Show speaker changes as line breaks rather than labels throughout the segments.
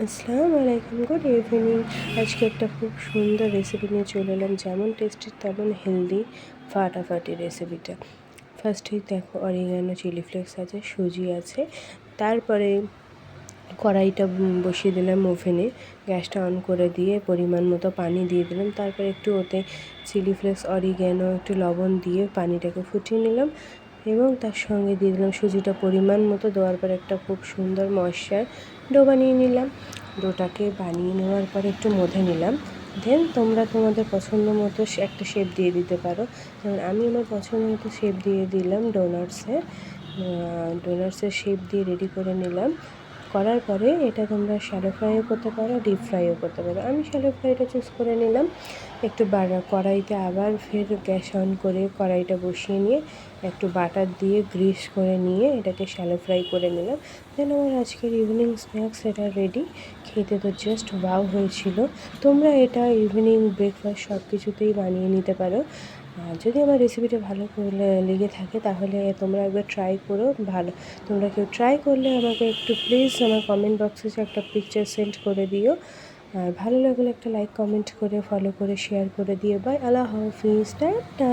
আসসালামু আলাইকুম, good evening. আজকে একটা খুব সুন্দর রেসিপি নিয়ে চলে এলাম, যেমন টেস্টি তেমন হেলদি, ফাটাফাটি রেসিপিটা। ফার্স্টেই দেখো, অরিগানো, চিলি ফ্লেক্স আছে, সুজি আছে। তারপরে কড়াইটা বসিয়ে দিলাম ওভেনে, গ্যাসটা অন করে দিয়ে পরিমাণ মতো পানি দিয়ে দিলাম। তারপর একটু ওতে চিলি ফ্লেক্স, অরিগ্যানো, একটু লবণ দিয়ে পানিটাকে ফুটিয়ে নিলাম এবং তার সঙ্গে দিয়ে দিলাম সুজিটা পরিমাণ মতো। দেওয়ার পর একটা খুব সুন্দর ময়েশ্চার ডো বানিয়ে নিলাম। ডোটাকে বানিয়ে নেওয়ার পর একটু মধে নিলাম। দেন তোমরা তোমাদের পছন্দ মতো একটা শেপ দিয়ে দিতে পারো। যেমন আমি আমার পছন্দ মতো শেপ দিয়ে দিলাম ডোনাটসের শেপ দিয়ে রেডি করে নিলাম। করার পরে এটা তোমরা শ্যালো ফ্রাইও করতে পারো, ডিপ ফ্রাইও করতে পারো। আমি শ্যালো ফ্রাইটা চুজ করে নিলাম। একটু কড়াইতে আবার ফের গ্যাস অন করে কড়াইটা বসিয়ে নিয়ে একটু বাটার দিয়ে গ্রিস করে নিয়ে এটাকে শ্যালো ফ্রাই করে নিলাম। দেন আমার আজকের ইভিনিং স্ন্যাক্স এটা রেডি। খেতে তো জাস্ট ওয়াও হয়েছিল। তোমরা এটা ইভিনিং ব্রেকফাস্ট সব কিছুতেই বানিয়ে নিতে পারো। যদি আমার রেসিপিটা ভালো লেগে থাকে তাহলে তোমরা একবার ট্রাই করো। তোমরা কেউ ট্রাই করলে আমাকে একটু প্লিজ আমার কমেন্ট বক্সে একটা পিকচার সেন্ড করে দিও। আর ভালো লাগলে একটা লাইক, কমেন্ট করে, ফলো করে, শেয়ার করে দিও। বাই, আল্লাহ হাফিজ, টাটা।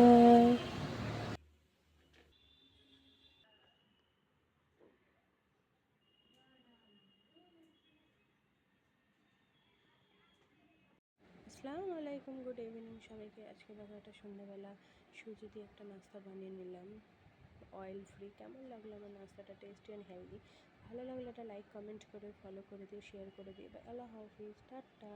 আসসালামু আলাইকুম, গুড ইভিনিং সবাইকে। আজকে দেখো একটা সন্ধ্যাবেলা সুজি দিয়ে একটা নাস্তা বানিয়ে নিলাম, অয়েল ফ্রি। কেমন লাগলো আমার নাস্তাটা? Tasty and healthy. ভালো লাগলে একটা লাইক, কমেন্ট করে, ফলো করে দিও, শেয়ার করে দিও। বাই, আল্লাহ হাফিজ, টাটা।